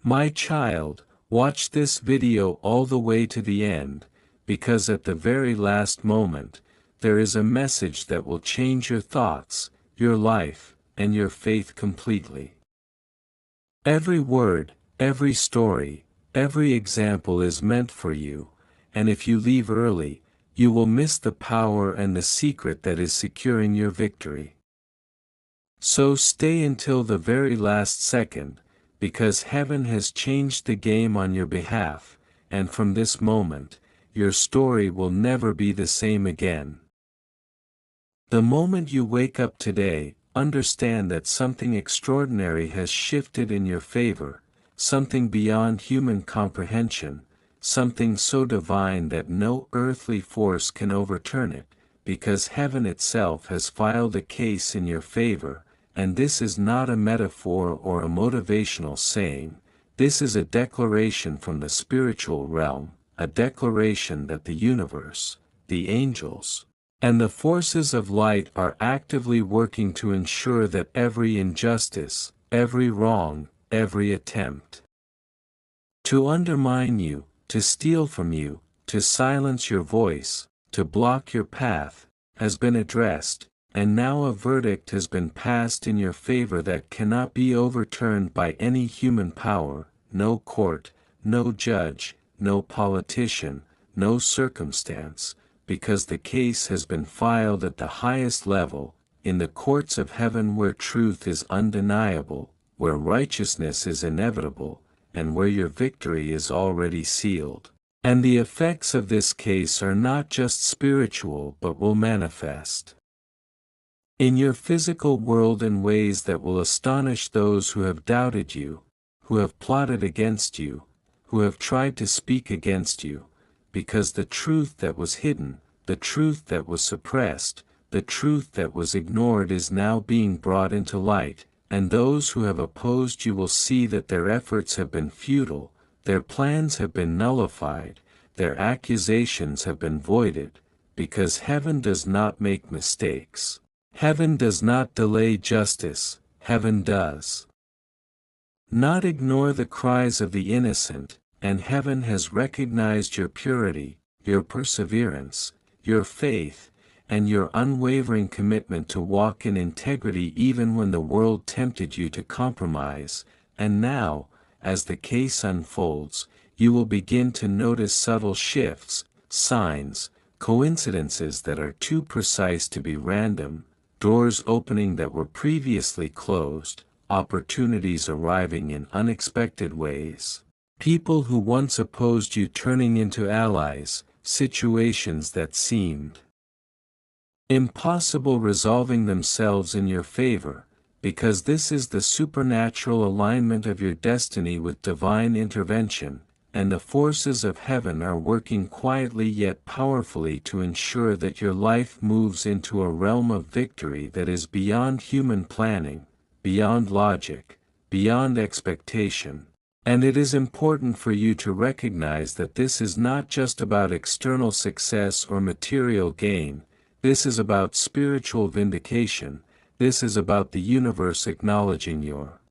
My child, watch this video all the way to the end, because at the very last moment, there is a message that will change your thoughts, your life, and your faith completely. Every word, every story, every example is meant for you, and if you leave early, you will miss the power and the secret that is securing your victory. So stay until the very last second, because heaven has changed the game on your behalf, and from this moment, your story will never be the same again. The moment you wake up today, understand that something extraordinary has shifted in your favor, something beyond human comprehension, something so divine that no earthly force can overturn it, because heaven itself has filed a case in your favor. And this is not a metaphor or a motivational saying, this is a declaration from the spiritual realm, a declaration that the universe, the angels, and the forces of light are actively working to ensure that every injustice, every wrong, every attempt to undermine you, to steal from you, to silence your voice, to block your path, has been addressed. And now a verdict has been passed in your favor that cannot be overturned by any human power, no court, no judge, no politician, no circumstance, because the case has been filed at the highest level, in the courts of heaven where truth is undeniable, where righteousness is inevitable, and where your victory is already sealed. And the effects of this case are not just spiritual but will manifest in your physical world in ways that will astonish those who have doubted you, who have plotted against you, who have tried to speak against you, because the truth that was hidden, the truth that was suppressed, the truth that was ignored is now being brought into light, and those who have opposed you will see that their efforts have been futile, their plans have been nullified, their accusations have been voided, because heaven does not make mistakes. Heaven does not delay justice, heaven does not ignore the cries of the innocent, and heaven has recognized your purity, your perseverance, your faith, and your unwavering commitment to walk in integrity even when the world tempted you to compromise, and now, as the case unfolds, you will begin to notice subtle shifts, signs, coincidences that are too precise to be random, doors opening that were previously closed, opportunities arriving in unexpected ways, people who once opposed you turning into allies, situations that seemed impossible resolving themselves in your favor, because this is the supernatural alignment of your destiny with divine intervention, and the forces of heaven are working quietly yet powerfully to ensure that your life moves into a realm of victory that is beyond human planning, beyond logic, beyond expectation. And it is important for you to recognize that this is not just about external success or material gain, this is about spiritual vindication, this is about the universe acknowledging your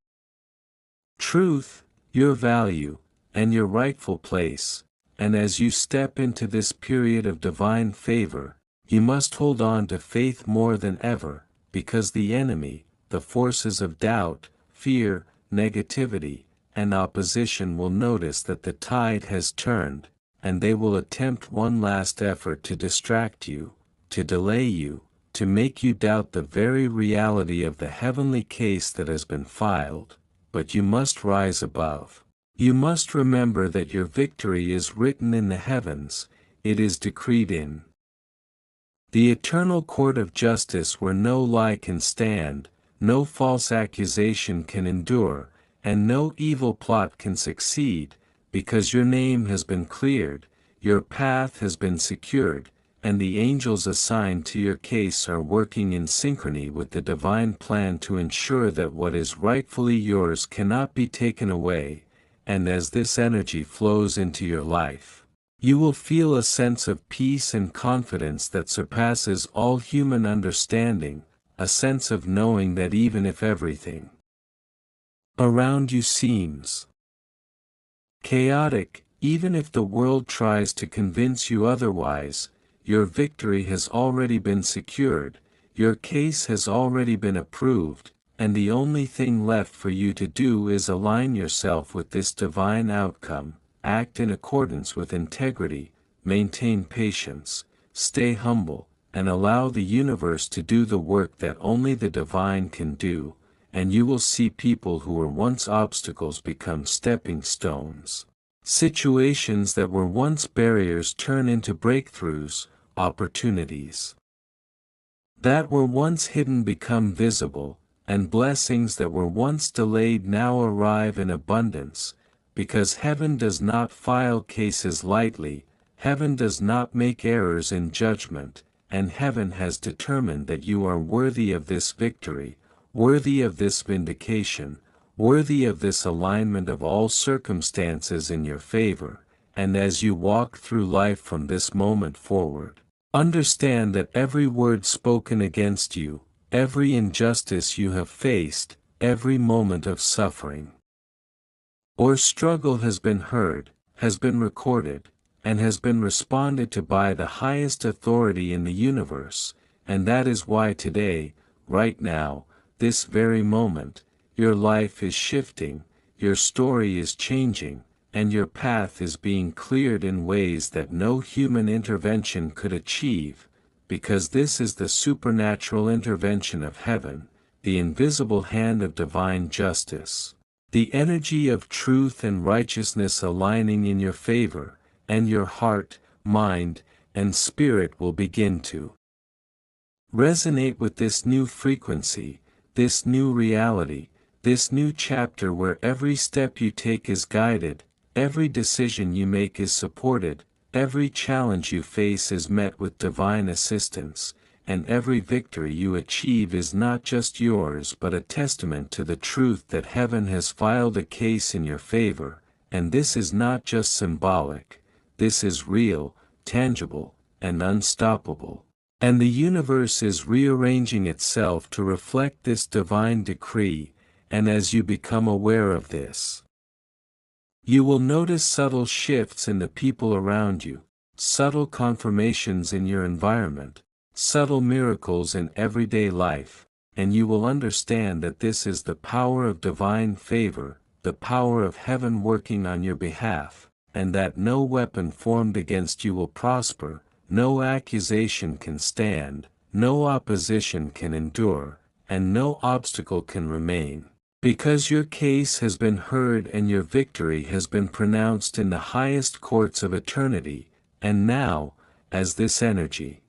truth, your value, and your rightful place, and as you step into this period of divine favor, you must hold on to faith more than ever, because the enemy, the forces of doubt, fear, negativity, and opposition will notice that the tide has turned, and they will attempt one last effort to distract you, to delay you, to make you doubt the very reality of the heavenly case that has been filed, but you must rise above. You must remember that your victory is written in the heavens, it is decreed in the eternal court of justice where no lie can stand, no false accusation can endure, and no evil plot can succeed, because your name has been cleared, your path has been secured, and the angels assigned to your case are working in synchrony with the divine plan to ensure that what is rightfully yours cannot be taken away. And as this energy flows into your life, you will feel a sense of peace and confidence that surpasses all human understanding, a sense of knowing that even if everything around you seems Chaotic, even if the world tries to convince you otherwise, your victory has already been secured, your case has already been approved, and the only thing left for you to do is align yourself with this divine outcome, act in accordance with integrity, maintain patience, stay humble, and allow the universe to do the work that only the divine can do, and you will see people who were once obstacles become stepping stones. Situations that were once barriers turn into breakthroughs, opportunities that were once hidden become visible, and blessings that were once delayed now arrive in abundance, because heaven does not file cases lightly, heaven does not make errors in judgment, and heaven has determined that you are worthy of this victory, worthy of this vindication, worthy of this alignment of all circumstances in your favor, and as you walk through life from this moment forward, understand that every word spoken against you, every injustice you have faced, every moment of suffering or struggle has been heard, has been recorded, and has been responded to by the highest authority in the universe, and that is why today, right now, this very moment, your life is shifting, your story is changing, and your path is being cleared in ways that no human intervention could achieve, because this is the supernatural intervention of heaven, the invisible hand of divine justice, the energy of truth and righteousness aligning in your favor, and your heart, mind, and spirit will begin to resonate with this new frequency, this new reality, this new chapter where every step you take is guided, every decision you make is supported, every challenge you face is met with divine assistance, and every victory you achieve is not just yours but a testament to the truth that heaven has filed a case in your favor, and this is not just symbolic, this is real, tangible, and unstoppable. And the universe is rearranging itself to reflect this divine decree, and as you become aware of this, you will notice subtle shifts in the people around you, subtle confirmations in your environment, subtle miracles in everyday life, and you will understand that this is the power of divine favor, the power of heaven working on your behalf, and that no weapon formed against you will prosper, no accusation can stand, no opposition can endure, and no obstacle can remain. Because your case has been heard and your victory has been pronounced in the highest courts of eternity, and now, as this energy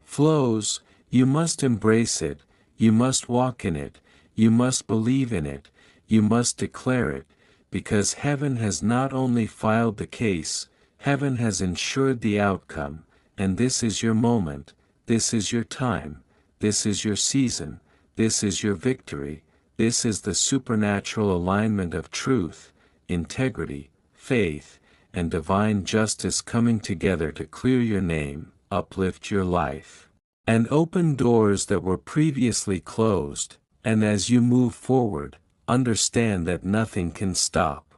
flows, you must embrace it, you must walk in it, you must believe in it, you must declare it, because heaven has not only filed the case, heaven has ensured the outcome, and this is your moment, this is your time, this is your season, this is your victory, this is the supernatural alignment of truth, integrity, faith, and divine justice coming together to clear your name, uplift your life, and open doors that were previously closed, and as you move forward, understand that nothing can stop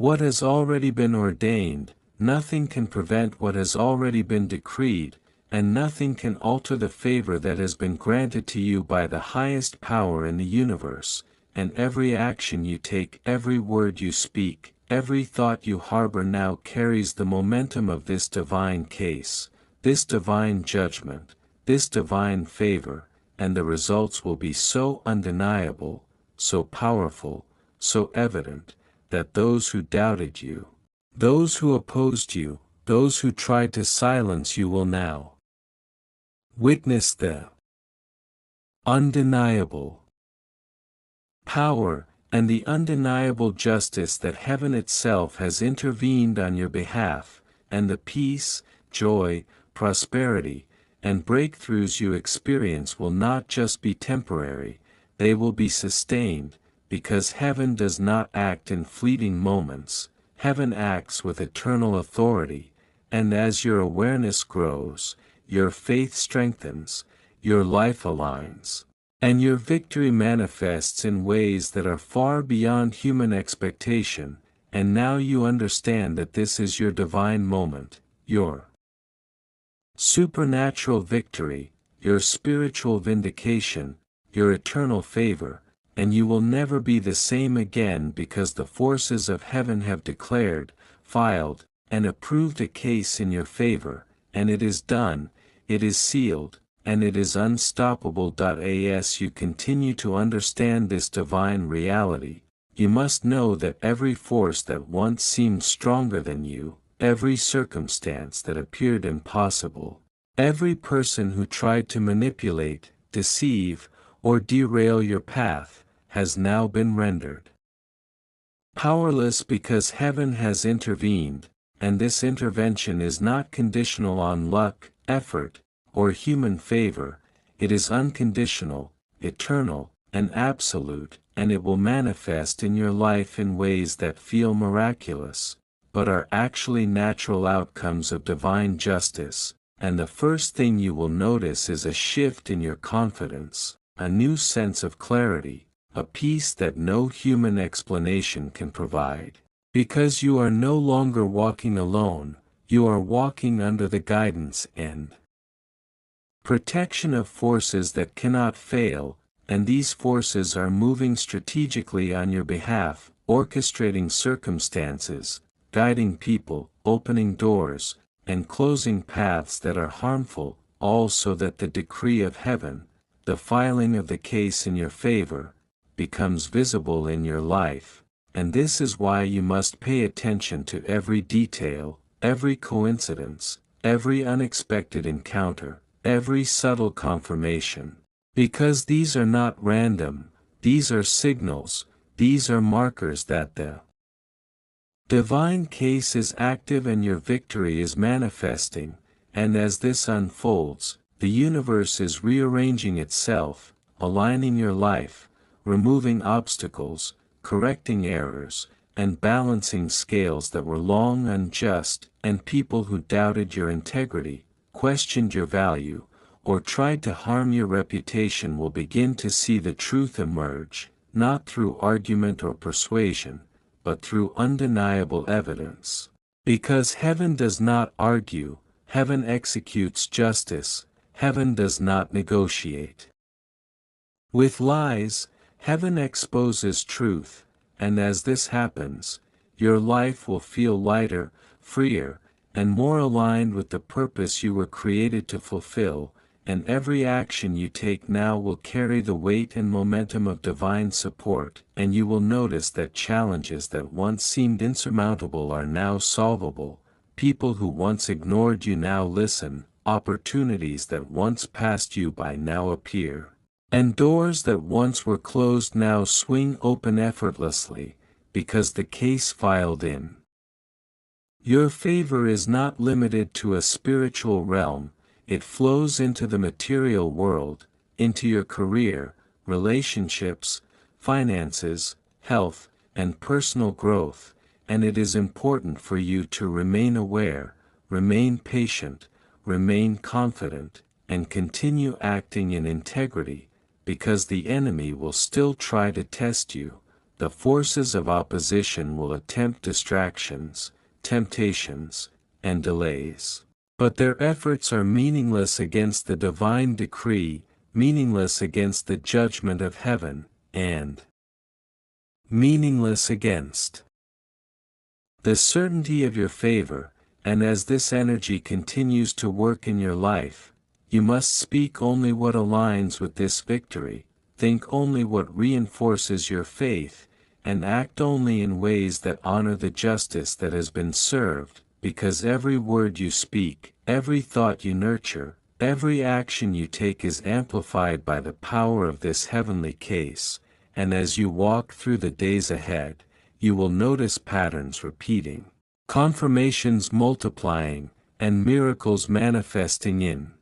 what has already been ordained, nothing can prevent what has already been decreed, and nothing can alter the favor that has been granted to you by the highest power in the universe, and every action you take, every word you speak, every thought you harbor now carries the momentum of this divine case, this divine judgment, this divine favor, and the results will be so undeniable, so powerful, so evident, that those who doubted you, those who opposed you, those who tried to silence you will now witness the undeniable power and the undeniable justice that heaven itself has intervened on your behalf, and the peace, joy, prosperity, and breakthroughs you experience will not just be temporary, they will be sustained, because heaven does not act in fleeting moments, heaven acts with eternal authority, and as your awareness grows, your faith strengthens, your life aligns, And your victory manifests in ways that are far beyond human expectation, and now you understand that this is your divine moment, your supernatural victory, your spiritual vindication, your eternal favor, and you will never be the same again because the forces of heaven have declared, filed, and approved a case in your favor, and it is done, it is sealed, and it is unstoppable. As you continue to understand this divine reality, you must know that every force that once seemed stronger than you, every circumstance that appeared impossible, every person who tried to manipulate, deceive, or derail your path, has now been rendered powerless because heaven has intervened, and this intervention is not conditional on luck, effort, or human favor, it is unconditional, eternal, and absolute, and it will manifest in your life in ways that feel miraculous, but are actually natural outcomes of divine justice, and the first thing you will notice is a shift in your confidence, a new sense of clarity, a peace that no human explanation can provide. Because you are no longer walking alone, you are walking under the guidance and protection of forces that cannot fail, and these forces are moving strategically on your behalf, orchestrating circumstances, guiding people, opening doors, and closing paths that are harmful, all so that the decree of heaven, the filing of the case in your favor, becomes visible in your life. And this is why you must pay attention to every detail, every coincidence, every unexpected encounter, every subtle confirmation. Because these are not random, these are signals, these are markers that the divine case is active and your victory is manifesting, and as this unfolds, the universe is rearranging itself, aligning your life, removing obstacles, correcting errors, and balancing scales that were long unjust, and people who doubted your integrity, questioned your value, or tried to harm your reputation will begin to see the truth emerge, not through argument or persuasion, but through undeniable evidence. Because heaven does not argue, heaven executes justice, heaven does not negotiate with lies, heaven exposes truth, and as this happens, your life will feel lighter, freer, and more aligned with the purpose you were created to fulfill, and every action you take now will carry the weight and momentum of divine support, and you will notice that challenges that once seemed insurmountable are now solvable, people who once ignored you now listen, opportunities that once passed you by now appear. And doors that once were closed now swing open effortlessly, because the case filed in your favor is not limited to a spiritual realm, it flows into the material world, into your career, relationships, finances, health, and personal growth, and it is important for you to remain aware, remain patient, remain confident, and continue acting in integrity, because the enemy will still try to test you, the forces of opposition will attempt distractions, temptations, and delays. But their efforts are meaningless against the divine decree, meaningless against the judgment of heaven, and meaningless against the certainty of your favor, and as this energy continues to work in your life, you must speak only what aligns with this victory, think only what reinforces your faith, and act only in ways that honor the justice that has been served, because every word you speak, every thought you nurture, every action you take is amplified by the power of this heavenly case, and as you walk through the days ahead, you will notice patterns repeating, confirmations multiplying, and miracles manifesting in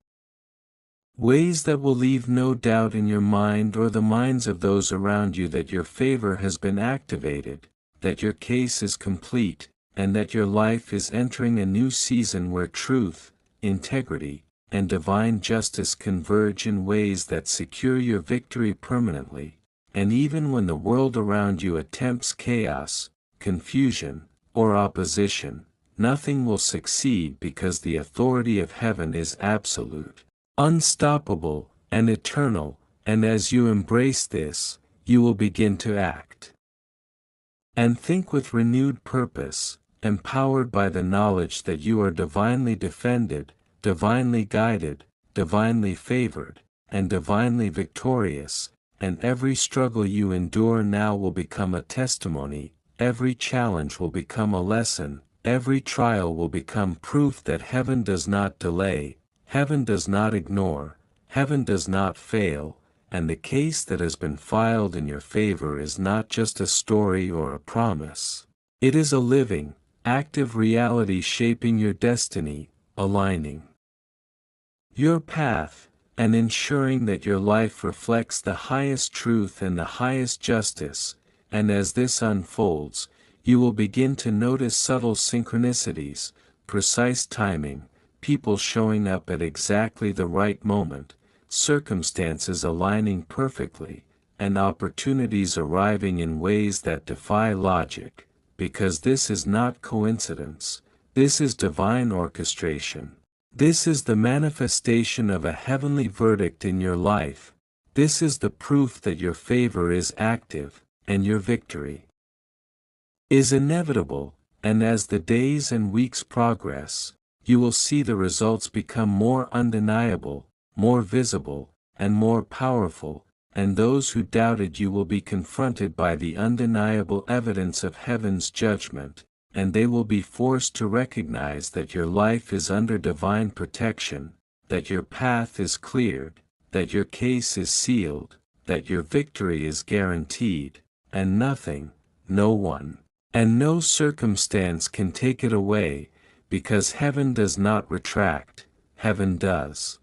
ways that will leave no doubt in your mind or the minds of those around you that your favor has been activated, that your case is complete, and that your life is entering a new season where truth, integrity, and divine justice converge in ways that secure your victory permanently, and even when the world around you attempts chaos, confusion, or opposition, nothing will succeed because the authority of heaven is absolute, unstoppable, and eternal, and as you embrace this, you will begin to act and think with renewed purpose, empowered by the knowledge that you are divinely defended, divinely guided, divinely favored, and divinely victorious, and every struggle you endure now will become a testimony, every challenge will become a lesson, every trial will become proof that heaven does not delay, heaven does not ignore, heaven does not fail, and the case that has been filed in your favor is not just a story or a promise. It is a living, active reality shaping your destiny, aligning your path, and ensuring that your life reflects the highest truth and the highest justice, and as this unfolds, you will begin to notice subtle synchronicities, precise timing, people showing up at exactly the right moment, circumstances aligning perfectly, and opportunities arriving in ways that defy logic, because this is not coincidence, this is divine orchestration. This is the manifestation of a heavenly verdict in your life, this is the proof that your favor is active, and your victory is inevitable, and as the days and weeks progress, you will see the results become more undeniable, more visible, and more powerful, and those who doubted you will be confronted by the undeniable evidence of heaven's judgment, and they will be forced to recognize that your life is under divine protection, that your path is cleared, that your case is sealed, that your victory is guaranteed, and nothing, no one, and no circumstance can take it away, because heaven does not retract, heaven does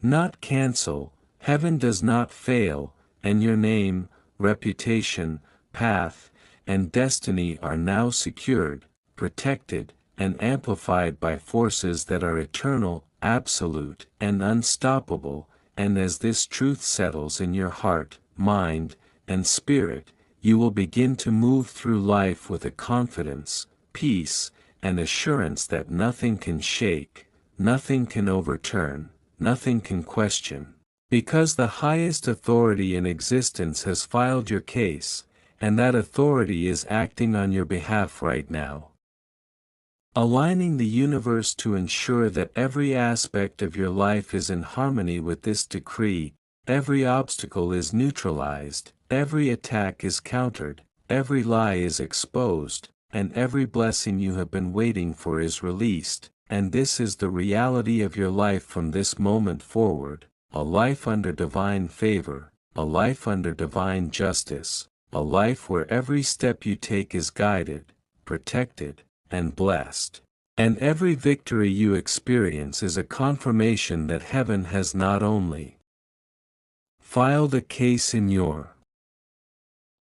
not cancel, heaven does not fail, and your name, reputation, path, and destiny are now secured, protected, and amplified by forces that are eternal, absolute, and unstoppable, and as this truth settles in your heart, mind, and spirit, you will begin to move through life with a confidence, peace, and assurance that nothing can shake, nothing can overturn, nothing can question, because the highest authority in existence has filed your case, and that authority is acting on your behalf right now, aligning the universe to ensure that every aspect of your life is in harmony with this decree. Every obstacle is neutralized, every attack is countered, every lie is exposed, and every blessing you have been waiting for is released, and this is the reality of your life from this moment forward, a life under divine favor, a life under divine justice, a life where every step you take is guided, protected, and blessed. And every victory you experience is a confirmation that heaven has not only filed a case in your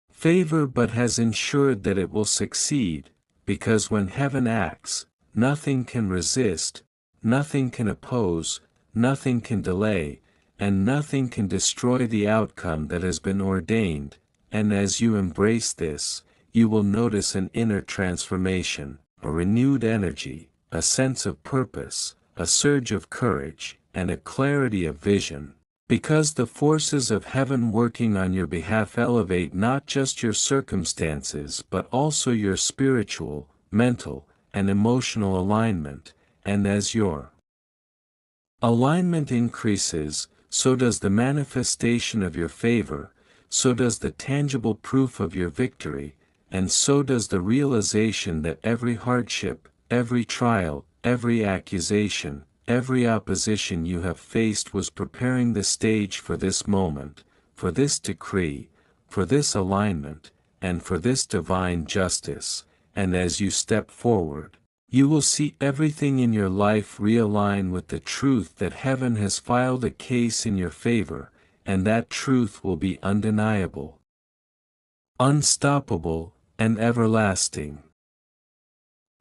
favor but has ensured that it will succeed, because when heaven acts, nothing can resist, nothing can oppose, nothing can delay, and nothing can destroy the outcome that has been ordained, and as you embrace this, you will notice an inner transformation, a renewed energy, a sense of purpose, a surge of courage, and a clarity of vision. Because the forces of heaven working on your behalf elevate not just your circumstances but also your spiritual, mental, and emotional alignment, and as your alignment increases, so does the manifestation of your favor, so does the tangible proof of your victory, and so does the realization that every hardship, every trial, every accusation, every opposition you have faced was preparing the stage for this moment, for this decree, for this alignment, and for this divine justice, and as you step forward, you will see everything in your life realign with the truth that heaven has filed a case in your favor, and that truth will be undeniable, unstoppable, and everlasting.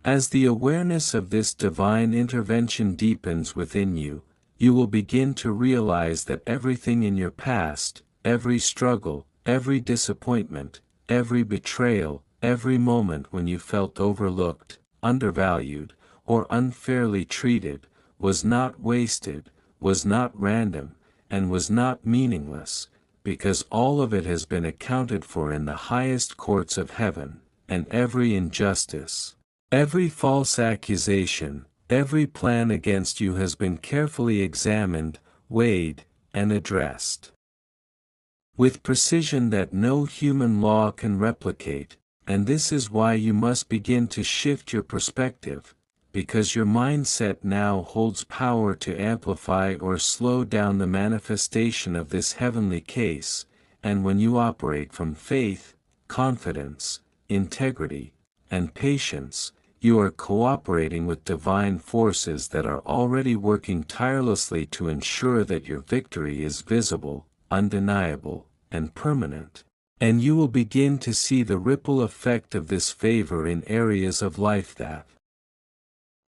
As the awareness of this divine intervention deepens within you, you will begin to realize that everything in your past, every struggle, every disappointment, every betrayal, every moment when you felt overlooked, undervalued, or unfairly treated, was not wasted, was not random, and was not meaningless, because all of it has been accounted for in the highest courts of heaven, and every injustice, every false accusation, every plan against you has been carefully examined, weighed, and addressed with precision that no human law can replicate, and this is why you must begin to shift your perspective, because your mindset now holds power to amplify or slow down the manifestation of this heavenly case, and when you operate from faith, confidence, integrity, and patience, you are cooperating with divine forces that are already working tirelessly to ensure that your victory is visible, undeniable, and permanent, and you will begin to see the ripple effect of this favor in areas of life that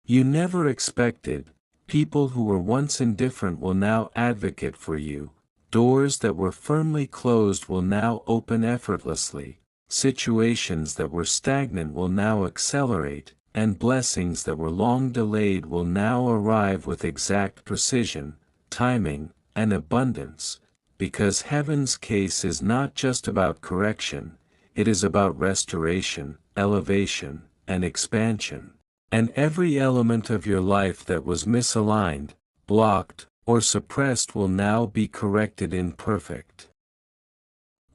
you never expected. People who were once indifferent will now advocate for you, doors that were firmly closed will now open effortlessly, situations that were stagnant will now accelerate, and blessings that were long delayed will now arrive with exact precision, timing, and abundance, because heaven's case is not just about correction, it is about restoration, elevation, and expansion. And every element of your life that was misaligned, blocked, or suppressed will now be corrected in perfect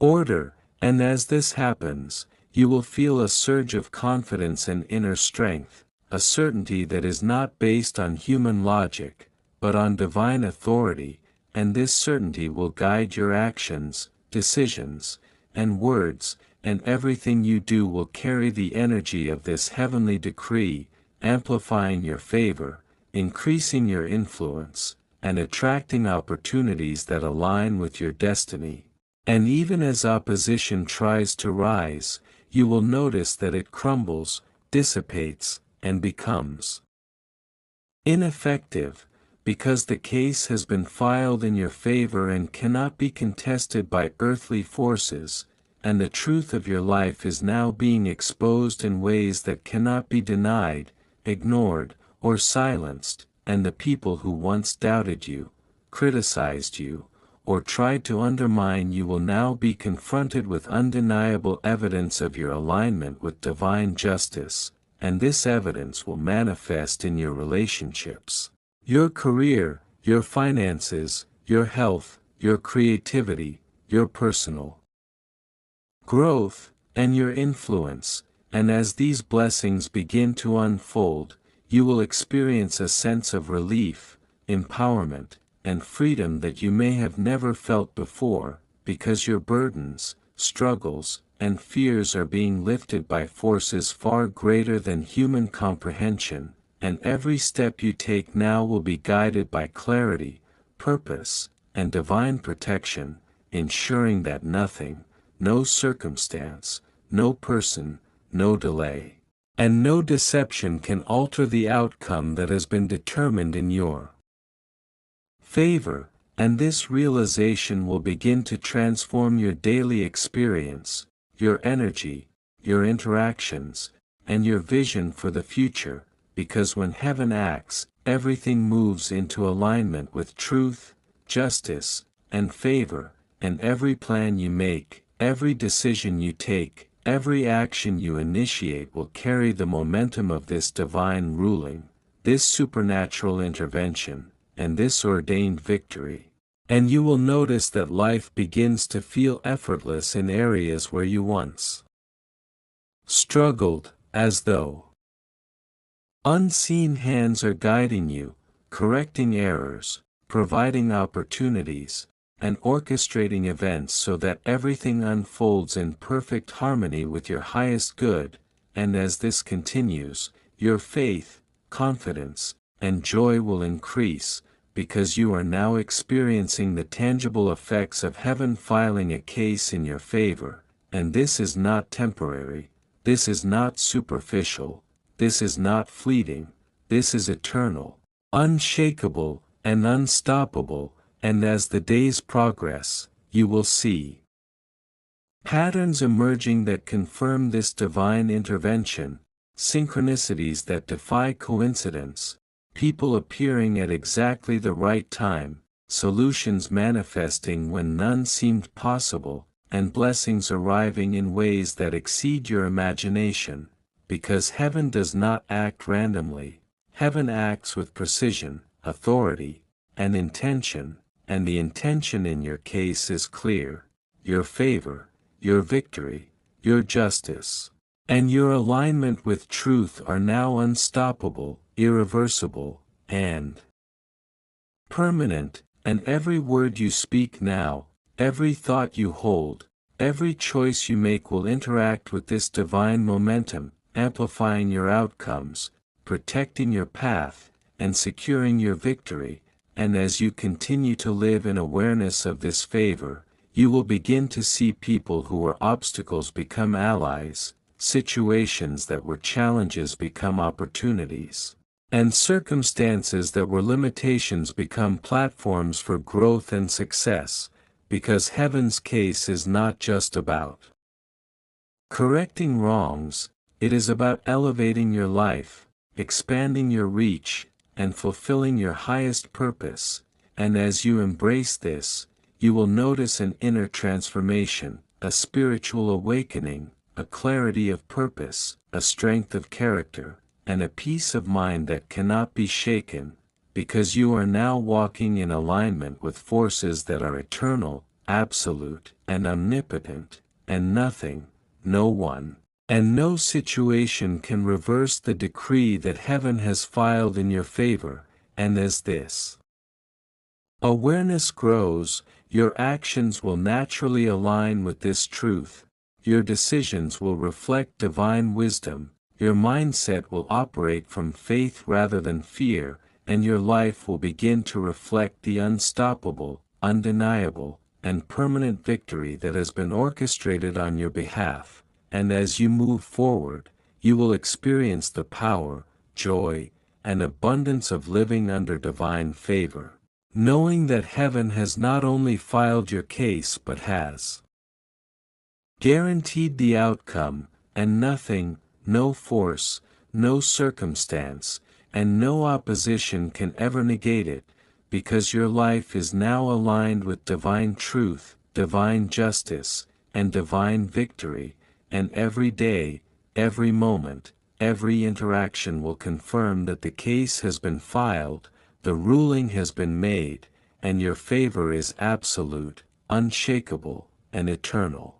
order, and as this happens, you will feel a surge of confidence and inner strength, a certainty that is not based on human logic, but on divine authority, and this certainty will guide your actions, decisions, and words, and everything you do will carry the energy of this heavenly decree, amplifying your favor, increasing your influence, and attracting opportunities that align with your destiny. And even as opposition tries to rise, you will notice that it crumbles, dissipates, and becomes ineffective, because the case has been filed in your favor and cannot be contested by earthly forces, and the truth of your life is now being exposed in ways that cannot be denied, ignored, or silenced, and the people who once doubted you, criticized you, or tried to undermine you will now be confronted with undeniable evidence of your alignment with divine justice, and this evidence will manifest in your relationships, your career, your finances, your health, your creativity, your personal growth, and your influence, and as these blessings begin to unfold, you will experience a sense of relief, empowerment, and freedom that you may have never felt before, because your burdens, struggles, and fears are being lifted by forces far greater than human comprehension, and every step you take now will be guided by clarity, purpose, and divine protection, ensuring that nothing, no circumstance, no person, no delay, and no deception can alter the outcome that has been determined in your favor, and this realization will begin to transform your daily experience, your energy, your interactions, and your vision for the future, because when heaven acts, everything moves into alignment with truth, justice, and favor, and every plan you make, every decision you take, every action you initiate will carry the momentum of this divine ruling, this supernatural intervention, and this ordained victory. And you will notice that life begins to feel effortless in areas where you once struggled, as though unseen hands are guiding you, correcting errors, providing opportunities, and orchestrating events so that everything unfolds in perfect harmony with your highest good, and as this continues, your faith, confidence, and joy will increase, because you are now experiencing the tangible effects of heaven filing a case in your favor, and this is not temporary, this is not superficial, this is not fleeting, this is eternal, unshakable, and unstoppable, and as the days progress, you will see patterns emerging that confirm this divine intervention, synchronicities that defy coincidence, people appearing at exactly the right time, solutions manifesting when none seemed possible, and blessings arriving in ways that exceed your imagination, because heaven does not act randomly, heaven acts with precision, authority, and intention, and the intention in your case is clear: your favor, your victory, your justice, and your alignment with truth are now unstoppable, irreversible, and permanent, and every word you speak now, every thought you hold, every choice you make will interact with this divine momentum, amplifying your outcomes, protecting your path, and securing your victory, and as you continue to live in awareness of this favor, you will begin to see people who were obstacles become allies, situations that were challenges become opportunities, and circumstances that were limitations become platforms for growth and success, because heaven's case is not just about correcting wrongs, it is about elevating your life, expanding your reach, and fulfilling your highest purpose, and as you embrace this, you will notice an inner transformation, a spiritual awakening, a clarity of purpose, a strength of character, and a peace of mind that cannot be shaken, because you are now walking in alignment with forces that are eternal, absolute, and omnipotent, and nothing, no one, and no situation can reverse the decree that heaven has filed in your favor, and as this awareness grows, your actions will naturally align with this truth, your decisions will reflect divine wisdom, your mindset will operate from faith rather than fear, and your life will begin to reflect the unstoppable, undeniable, and permanent victory that has been orchestrated on your behalf, and as you move forward, you will experience the power, joy, and abundance of living under divine favor, knowing that heaven has not only filed your case but has guaranteed the outcome, and nothing, no force, no circumstance, and no opposition can ever negate it, because your life is now aligned with divine truth, divine justice, and divine victory, and every day, every moment, every interaction will confirm that the case has been filed, the ruling has been made, and your favor is absolute, unshakable, and eternal.